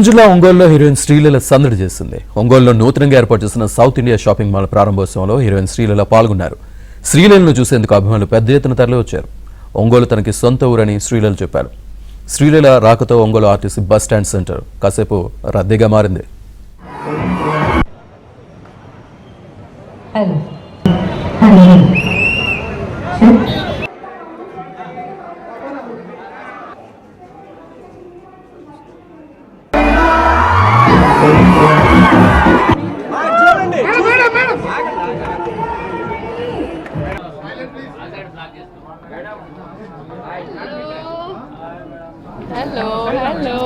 జిల్లా ఒంగోలులో హీరోయిన్ శ్రీలీల సందడి చేసింది. ఒంగోలులో నూతనంగా ఏర్పాటు చేసిన సౌత్ ఇండియా షాపింగ్ మాల్ ప్రారంభోత్సవంలో హీరోయిన్ శ్రీలీల పాల్గొన్నారు. శ్రీలీలను చూసేందుకు అభిమానులు పెద్ద ఎత్తున తరలివచ్చారు. ఒంగోలు తనకి సొంత ఊరని శ్రీలీల చెప్పారు. శ్రీలీల రాకతో Ongole RTC bus stand centre కాసేపు రద్దీగా మారింది. హలో హలో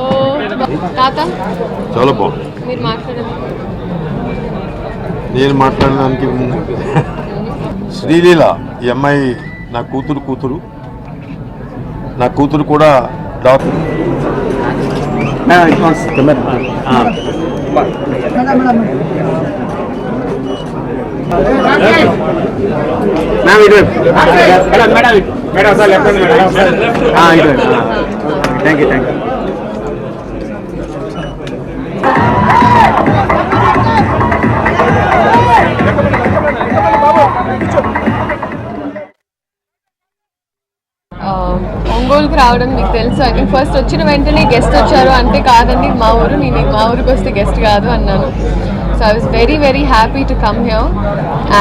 తాత, చాలా బాగుంది. మీరు మాట్లాడండి. నేను మాట్లాడడానికి శ్రీలీల ఈ అమ్మాయి నా కూతురు నా కూతురు కూడా డాక్టర్. Thank you. ఒంగోలుకి రావడం మీకు తెలుసు. ఐ థింక్ ఫస్ట్ వచ్చిన వెంటనే గెస్ట్ వచ్చారు అంటే కాదండి మా ఊరు, నేను మా ఊరికి వస్తే గెస్ట్ కాదు అన్నాను. So I was very very happy to come here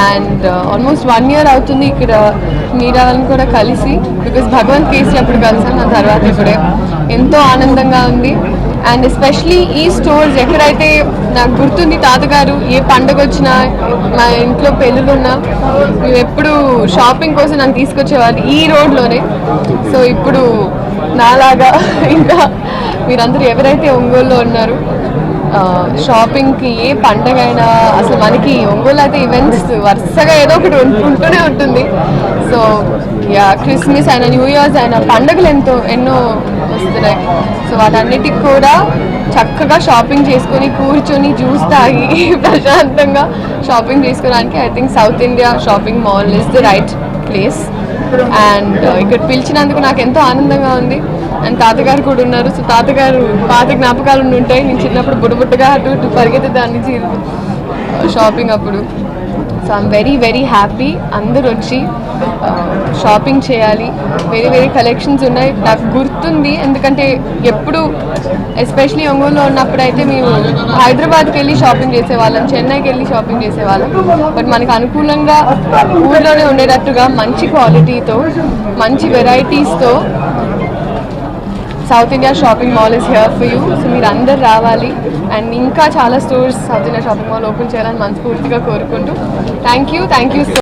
and almost 1 year అవుతుంది ఇక్కడ మీరా వాళ్ళని కూడా కలిసి. బికాస్ భగవంత్ కేసీ అప్పుడు కలిసాను, ఆ తర్వాత ఇప్పుడే ఎంతో ఆనందంగా ఉంది. అండ్ ఎస్పెషలీ ఈ స్టోర్స్ ఎక్కడైతే నాకు గుర్తుంది, తాతగారు ఏ పండుగ వచ్చినా మా ఇంట్లో పెళ్ళిళ్ళు ఉన్నా మేము ఎప్పుడు షాపింగ్ కోసం నన్ను తీసుకొచ్చేవాళ్ళు ఈ రోడ్లోనే. సో ఇప్పుడు నాలాగా ఇంకా మీరందరూ ఎవరైతే ఒంగోలులో ఉన్నారు షాపింగ్కి ఏ పండగ అయినా, అసలు మనకి ఒంగోలు అయితే ఈవెంట్స్ వరుసగా ఏదో ఒకటి ఉంటూనే ఉంటుంది. సో యా, క్రిస్మస్ అయినా న్యూ ఇయర్స్ అయినా పండుగలు ఎన్నో వస్తున్నాయి. సో వాటన్నిటికి కూడా చక్కగా షాపింగ్ చేసుకొని కూర్చొని జ్యూస్ తాగి ప్రశాంతంగా షాపింగ్ చేసుకోవడానికి I think south India shopping mall is the right place. And ఇక్కడ పిలిచినందుకు నాకు ఎంతో ఆనందంగా ఉంది. అండ్ తాతగారు కూడా ఉన్నారు. సో తాతగారు పాత జ్ఞాపకాలు ఉంటాయి. నేను చిన్నప్పుడు బుడబుట్టగా అటు ఇటు పరిగెత్తే దాని నుంచి షాపింగ్ అప్పుడు. So I'm very very happy. అందరూ వచ్చి షాపింగ్ చేయాలి. వేరే వేరే కలెక్షన్స్ ఉన్నాయి. నాకు గుర్తుంది ఎందుకంటే ఎప్పుడు ఎస్పెషలీ ఒంగోలులో ఉన్నప్పుడు అయితే మేము హైదరాబాద్కి వెళ్ళి షాపింగ్ చేసేవాళ్ళం, చెన్నైకి వెళ్ళి షాపింగ్ చేసేవాళ్ళం. బట్ మనకు అనుకూలంగా ఊళ్ళోనే ఉండేటట్టుగా మంచి క్వాలిటీతో మంచి వెరైటీస్తో south India shopping mall is here for you. So మీరు అందరు రావాలి అండ్ ఇంకా చాలా stores south India shopping mall open చేయాలని మనస్ఫూర్తిగా కోరుకుంటూ థ్యాంక్ యూ సో